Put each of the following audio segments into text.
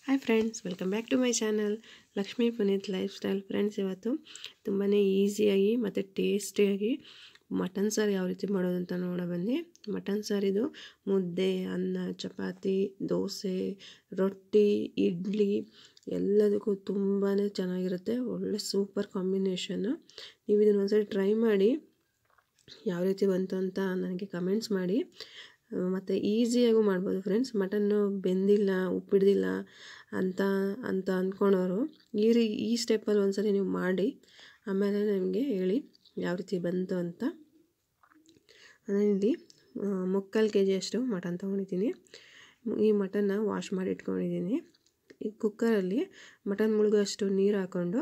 Hi friends, welcome back to my channel Lakshmi Puneeth lifestyle. Friends, ಇವತ್ತು ತುಂಬಾ ಈಸಿಯಾಗಿ ಮತ್ತು ಟೇಸ್ಟಿಯಾಗಿ ಮಟನ್ ಸಾರು ಯಾವ ರೀತಿ ಮಾಡೋದು ಅಂತ ಬನ್ನಿ. ಮಟನ್ ಸಾರಿದು ಮುದ್ದೆ, ಅನ್ನ, ಚಪಾತಿ, ದೋಸೆ, ರೊಟ್ಟಿ, ಇಡ್ಲಿ ಎಲ್ಲದಕ್ಕೂ ತುಂಬಾ ಚೆನ್ನಾಗಿರುತ್ತೆ. ಒಳ್ಳೆ ಸೂಪರ್ ಕಾಂಬಿನೇಷನ್ನು. ನೀವು ಇದನ್ನು ಒಂದ್ಸರಿ ಟ್ರೈ ಮಾಡಿ ಯಾವ ರೀತಿ ಬಂತು ಅಂತ ನನಗೆ ಕಮೆಂಟ್ಸ್ ಮಾಡಿ. ಮತ್ತು ಈಸಿಯಾಗೂ ಮಾಡ್ಬೋದು ಫ್ರೆಂಡ್ಸ್. ಮಟನ್ನು ಬೆಂದಿಲ್ಲ, ಉಪ್ಪಿಡ್ದಿಲ್ಲ ಅಂತ ಅಂದ್ಕೊಳೋರು ಈ ಸ್ಟೆಪ್ಪಲ್ಲಿ ಒಂದ್ಸರಿ ನೀವು ಮಾಡಿ ಆಮೇಲೆ ನನಗೆ ಹೇಳಿ ಯಾವ ರೀತಿ ಬಂತು ಅಂತ. ನಾನಿಲ್ಲಿ 3/4 kg ಅಷ್ಟು ಮಟನ್ ತೊಗೊಂಡಿದ್ದೀನಿ. ಈ ಮಟನ್ನ ವಾಶ್ ಮಾಡಿ ಇಟ್ಕೊಂಡಿದ್ದೀನಿ. ಈ ಕುಕ್ಕರಲ್ಲಿ ಮಟನ್ ಮುಳುಗೋಷ್ಟು ನೀರು ಹಾಕ್ಕೊಂಡು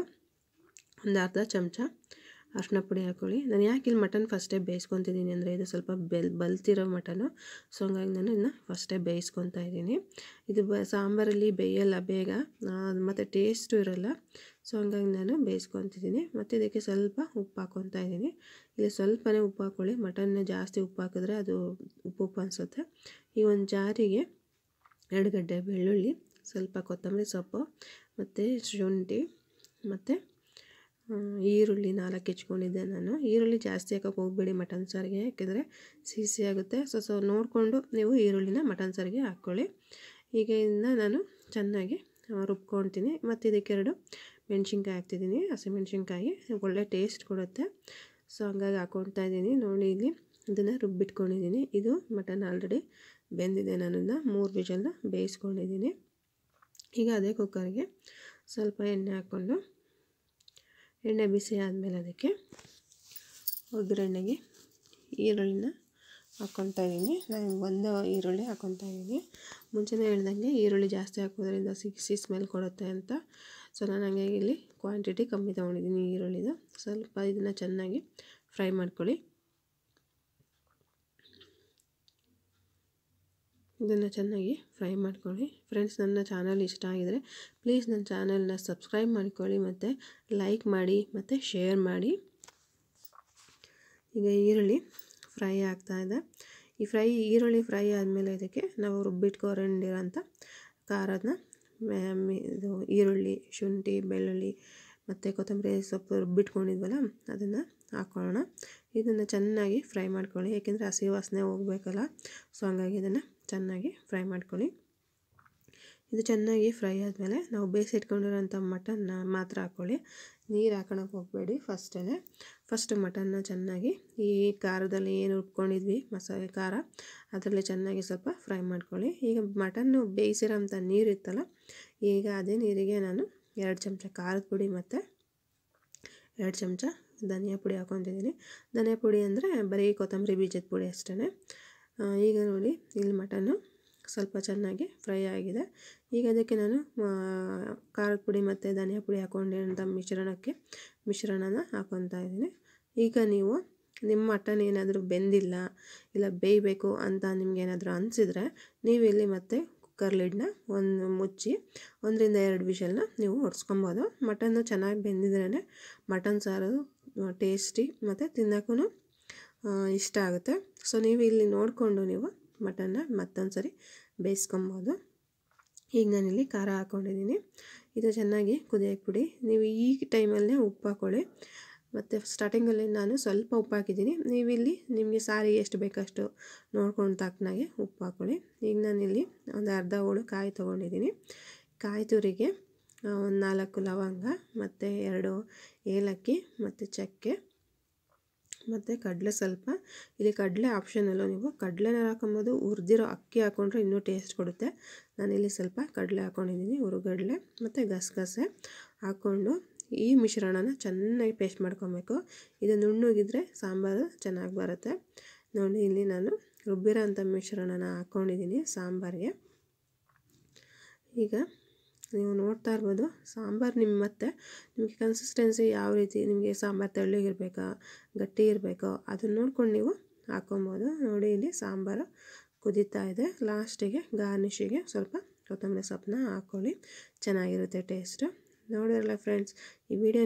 ಒಂದು ಅರ್ಧ ಚಮಚ ಅರಿಶಿನ ಪುಡಿ ಹಾಕ್ಕೊಳ್ಳಿ. ನಾನು ಯಾಕೆ ಇಲ್ಲಿ ಮಟನ್ ಫಸ್ಟೇ ಬೇಯಿಸ್ಕೊತಿದ್ದೀನಿ ಅಂದರೆ ಇದು ಸ್ವಲ್ಪ ಬಲ್ತಿರೋ ಮಟನು, ಸೊ ಹಂಗಾಗಿ ನಾನು ಇದನ್ನ ಫಸ್ಟೇ ಬೇಯಿಸ್ಕೊತಾ ಇದ್ದೀನಿ. ಇದು ಸಾಂಬಾರಲ್ಲಿ ಬೇಯಲ್ಲ ಬೇಗ ಮತ್ತು ಟೇಸ್ಟು ಇರೋಲ್ಲ, ಸೊ ಹಂಗಾಗಿ ನಾನು ಬೇಯಿಸ್ಕೊತಿದ್ದೀನಿ. ಮತ್ತು ಇದಕ್ಕೆ ಸ್ವಲ್ಪ ಉಪ್ಪು ಹಾಕ್ಕೊತಾ ಇದ್ದೀನಿ. ಇಲ್ಲಿ ಸ್ವಲ್ಪನೇ ಉಪ್ಪು ಹಾಕ್ಕೊಳ್ಳಿ. ಮಟನ್ನ ಜಾಸ್ತಿ ಉಪ್ಪು ಹಾಕಿದ್ರೆ ಅದು ಉಪ್ಪು ಅನಿಸುತ್ತೆ. ಈ ಒಂದು ಜಾರಿಗೆ 2 ಗಡ್ಡೆ ಬೆಳ್ಳುಳ್ಳಿ, ಸ್ವಲ್ಪ ಕೊತ್ತಂಬರಿ ಸೊಪ್ಪು ಮತ್ತು ಶುಂಠಿ ಮತ್ತು ಈರುಳ್ಳಿ 4 ಹೆಚ್ಕೊಂಡಿದ್ದೆ ನಾನು. ಈರುಳ್ಳಿ ಜಾಸ್ತಿ ಹಾಕೋಕ್ಕೆ ಹೋಗಬೇಡಿ ಮಟನ್ ಸಾರಿಗೆ, ಯಾಕೆಂದರೆ ಸಿಹಿ ಆಗುತ್ತೆ. ಸೊ ನೋಡಿಕೊಂಡು ನೀವು ಈರುಳ್ಳಿನ ಮಟನ್ ಸಾರಿಗೆ ಹಾಕ್ಕೊಳ್ಳಿ. ಈಗ ಇದನ್ನ ನಾನು ಚೆನ್ನಾಗಿ ರುಬ್ಕೊಳ್ತೀನಿ. ಮತ್ತು ಇದಕ್ಕೆ 2 ಮೆಣಸಿನ್ಕಾಯಿ ಹಾಕ್ತಿದ್ದೀನಿ. ಹಸಿಮೆಣ್ಸಿನ್ಕಾಯಿ ಒಳ್ಳೆ ಟೇಸ್ಟ್ ಕೊಡುತ್ತೆ, ಸೊ ಹಂಗಾಗಿ ಹಾಕ್ಕೊಳ್ತಾ ಇದ್ದೀನಿ. ನೋಡಿ, ಇಲ್ಲಿ ಇದನ್ನು ರುಬ್ಬಿಟ್ಕೊಂಡಿದ್ದೀನಿ. ಇದು ಮಟನ್ ಆಲ್ರೆಡಿ ಬೆಂದಿದೆ. ನಾನು ಇದನ್ನ 3 ವಿಷಲ್ನ ಬೇಯಿಸ್ಕೊಂಡಿದ್ದೀನಿ. ಈಗ ಅದೇ ಕುಕ್ಕರ್ಗೆ ಸ್ವಲ್ಪ ಎಣ್ಣೆ ಹಾಕ್ಕೊಂಡು, ಎಣ್ಣೆ ಬಿಸಿ ಆದಮೇಲೆ ಅದಕ್ಕೆ ಒಗ್ಗರಣೆಗೆ ಈರುಳ್ಳಿನ ಹಾಕ್ಕೊತಾ ಇದ್ದೀನಿ. ನಾನು 1 ಈರುಳ್ಳಿ ಹಾಕ್ಕೊತಾ ಇದ್ದೀನಿ. ಮುಂಚೆನೇ ಹೇಳ್ದಂಗೆ ಈರುಳ್ಳಿ ಜಾಸ್ತಿ ಹಾಕೋದ್ರಿಂದ ಸಿಹಿ ಸ್ಮೆಲ್ ಕೊಡುತ್ತೆ ಅಂತ, ಸೊ ನಾನು ಹಂಗಾಗಿ ಇಲ್ಲಿ ಕ್ವಾಂಟಿಟಿ ಕಮ್ಮಿ ತೊಗೊಂಡಿದ್ದೀನಿ ಈರುಳ್ಳಿದು. ಸ್ವಲ್ಪ ಇದನ್ನು ಚೆನ್ನಾಗಿ ಫ್ರೈ ಮಾಡ್ಕೊಳ್ಳಿ. ಇದನ್ನು ಚೆನ್ನಾಗಿ ಫ್ರೈ ಮಾಡ್ಕೊಳ್ಳಿ. ಫ್ರೆಂಡ್ಸ್, ನನ್ನ ಚಾನಲ್ ಇಷ್ಟ ಆಗಿದರೆ ಪ್ಲೀಸ್ ನನ್ನ ಚಾನಲ್ನ ಸಬ್ಸ್ಕ್ರೈಬ್ ಮಾಡ್ಕೊಳ್ಳಿ ಮತ್ತು ಲೈಕ್ ಮಾಡಿ ಮತ್ತು ಶೇರ್ ಮಾಡಿ. ಈಗ ಈರುಳ್ಳಿ ಫ್ರೈ ಆಗ್ತಾಯಿದೆ. ಈರುಳ್ಳಿ ಫ್ರೈ ಆದಮೇಲೆ ಇದಕ್ಕೆ ನಾವು ರುಬ್ಬಿಟ್ಕೊಂಡಿರೋಂಥ ಖಾರನ ಇದು ಈರುಳ್ಳಿ, ಶುಂಠಿ, ಬೆಳ್ಳುಳ್ಳಿ ಮತ್ತು ಕೊತ್ತಂಬರಿ ಸೊಪ್ಪು ರುಬ್ಬಿಟ್ಕೊಂಡಿದ್ವಲ್ಲ ಅದನ್ನು ಹಾಕ್ಕೊಳ್ಳೋಣ. ಇದನ್ನು ಚೆನ್ನಾಗಿ ಫ್ರೈ ಮಾಡ್ಕೊಳ್ಳಿ, ಏಕೆಂದರೆ ಹಸಿ ವಾಸನೆ ಹೋಗಬೇಕಲ್ಲ, ಸೊ ಹಂಗಾಗಿ ಇದನ್ನು ಚೆನ್ನಾಗಿ ಫ್ರೈ ಮಾಡ್ಕೊಳ್ಳಿ. ಇದು ಚೆನ್ನಾಗಿ ಫ್ರೈ ಆದಮೇಲೆ ನಾವು ಬೇಯಿಸಿಟ್ಕೊಂಡಿರೋಂಥ ಮಟನ್ನ ಮಾತ್ರ ಹಾಕ್ಕೊಳ್ಳಿ. ನೀರು ಹಾಕೋಣಕ್ಕೆ ಹೋಗಬೇಡಿ. ಫಸ್ಟ್ ಮಟನ್ನ ಚೆನ್ನಾಗಿ ಈ ಖಾರದಲ್ಲಿ ಏನು ರುಬ್ಕೊಂಡಿದ್ವಿ ಮಸಾಲೆ ಖಾರ, ಅದರಲ್ಲಿ ಚೆನ್ನಾಗಿ ಸ್ವಲ್ಪ ಫ್ರೈ ಮಾಡ್ಕೊಳ್ಳಿ. ಈಗ ಮಟನ್ನು ಬೇಯಿಸಿರೋಂಥ ನೀರಿತ್ತಲ್ಲ, ಈಗ ಅದೇ ನೀರಿಗೆ ನಾನು 2 ಚಮಚ ಖಾರದ ಪುಡಿ ಮತ್ತು 2 ಚಮಚ ಧನಿಯಾ ಪುಡಿ ಹಾಕ್ಕೊತಿದ್ದೀನಿ. ಧನಿಯಾ ಪುಡಿ ಅಂದರೆ ಬರೀ ಕೊತ್ತಂಬರಿ ಬೀಜದ ಪುಡಿ ಅಷ್ಟೇ. ಈಗ ನೋಡಿ, ಇಲ್ಲಿ ಮಟನ್ನು ಸ್ವಲ್ಪ ಚೆನ್ನಾಗಿ ಫ್ರೈ ಆಗಿದೆ. ಈಗ ಅದಕ್ಕೆ ನಾನು ಖಾರದ ಪುಡಿ ಮತ್ತು ಧನಿಯಾ ಪುಡಿ ಹಾಕ್ಕೊಂಡಿರೋಂಥ ಮಿಶ್ರಣನ ಹಾಕ್ಕೊತಾ ಇದ್ದೀನಿ. ಈಗ ನೀವು ನಿಮ್ಮ ಮಟನ್ ಏನಾದರೂ ಬೆಂದಿಲ್ಲ ಇಲ್ಲ ಬೇಯಬೇಕು ಅಂತ ನಿಮಗೇನಾದರೂ ಅನಿಸಿದರೆ ನೀವು ಇಲ್ಲಿ ಮತ್ತೆ ಕುಕ್ಕರ್ ಲಿಡ್ನ ಮುಚ್ಚಿ 1 ರಿಂದ 2 ವಿಷಲ್ನ ನೀವು ಹೊಡ್ಸ್ಕೊಬೋದು. ಮಟನ್ನು ಚೆನ್ನಾಗಿ ಬೆಂದಿದ್ರೇ ಮಟನ್ ಸಾರು ಟೇಸ್ಟಿ ಮತ್ತು ತಿನ್ನೋಕ್ಕೂ ಇಷ್ಟ ಆಗುತ್ತೆ. ಸೊ ನೀವು ಇಲ್ಲಿ ನೋಡಿಕೊಂಡು ನೀವು ಮಟನ್ನ ಮತ್ತೊಂದು ಸರಿ ಬೇಯಿಸ್ಕೊಬೋದು. ಈಗ ನಾನಿಲ್ಲಿ ಖಾರ ಹಾಕ್ಕೊಂಡಿದ್ದೀನಿ. ಇದು ಚೆನ್ನಾಗಿ ಕುದಿಯೋಕ್ಕೆ ಬಿಡಿ. ನೀವು ಈ ಟೈಮಲ್ಲೇ ಉಪ್ಪು ಹಾಕ್ಕೊಳ್ಳಿ. ಮತ್ತು ಸ್ಟಾರ್ಟಿಂಗಲ್ಲಿ ನಾನು ಸ್ವಲ್ಪ ಉಪ್ಪು ಹಾಕಿದ್ದೀನಿ. ನೀವಿಲ್ಲಿ ನಿಮಗೆ ಸಾರಿಗೆ ಎಷ್ಟು ಬೇಕಷ್ಟು ನೋಡ್ಕೊಂಡು ತಕ್ಕನಾಗೆ ಉಪ್ಪು ಹಾಕ್ಕೊಳ್ಳಿ. ಈಗ ನಾನಿಲ್ಲಿ ಒಂದು ಅರ್ಧ ಹೋಳು ಕಾಯಿ ತೊಗೊಂಡಿದ್ದೀನಿ. ಕಾಯಿ ತುರಿಗೆ 4 ಲವಂಗ ಮತ್ತು 2 ಏಲಕ್ಕಿ ಮತ್ತು ಚಕ್ಕೆ ಮತ್ತು ಕಡಲೆ ಸ್ವಲ್ಪ. ಇಲ್ಲಿ ಕಡಲೆ ಆಪ್ಷನಲ್ಲು, ನೀವು ಕಡಲೆನ ಹಾಕೊಬೋದು, ಹುರಿದಿರೋ ಅಕ್ಕಿ ಹಾಕ್ಕೊಂಡ್ರೆ ಇನ್ನೂ ಟೇಸ್ಟ್ ಕೊಡುತ್ತೆ. ನಾನಿಲ್ಲಿ ಸ್ವಲ್ಪ ಕಡಲೆ ಹಾಕ್ಕೊಂಡಿದ್ದೀನಿ, ಹುರುಗಡಲೆ ಮತ್ತು ಗಸಗಸೆ ಹಾಕ್ಕೊಂಡು ಈ ಮಿಶ್ರಣನ ಚೆನ್ನಾಗಿ ಪೇಸ್ಟ್ ಮಾಡ್ಕೊಬೇಕು. ಇದು ನುಣ್ಣಗಿದ್ರೆ ಸಾಂಬಾರು ಚೆನ್ನಾಗಿ ಬರುತ್ತೆ. ನೋಡಿ, ಇಲ್ಲಿ ನಾನು ರುಬ್ಬಿರೋ ಅಂಥ ಮಿಶ್ರಣನ ಹಾಕ್ಕೊಂಡಿದ್ದೀನಿ ಸಾಂಬಾರಿಗೆ. ಈಗ ನೀವು ನೋಡ್ತಾ ಇರ್ಬೋದು ಸಾಂಬಾರು ನಿಮಗೆ ಕನ್ಸಿಸ್ಟೆನ್ಸಿ ಯಾವ ರೀತಿ, ನಿಮಗೆ ಸಾಂಬಾರು ತೆಳ್ಳಗಿರಬೇಕಾ ಗಟ್ಟಿ ಇರಬೇಕೋ ಅದನ್ನು ನೋಡ್ಕೊಂಡು ನೀವು ಹಾಕ್ಕೊಬೋದು. ನೋಡಿ, ಇಲ್ಲಿ ಸಾಂಬಾರು ಕುದೀತಾ ಇದೆ. ಲಾಸ್ಟಿಗೆ ಗಾರ್ನಿಷಿಗೆ ಸ್ವಲ್ಪ ಕೊತ್ತಂಬರಿ ಸೊಪ್ಪನ್ನ ಹಾಕ್ಕೊಳ್ಳಿ, ಚೆನ್ನಾಗಿರುತ್ತೆ ಟೇಸ್ಟು. ನೋಡಿರಲ್ಲ ಫ್ರೆಂಡ್ಸ್, ಈ ವಿಡಿಯೋ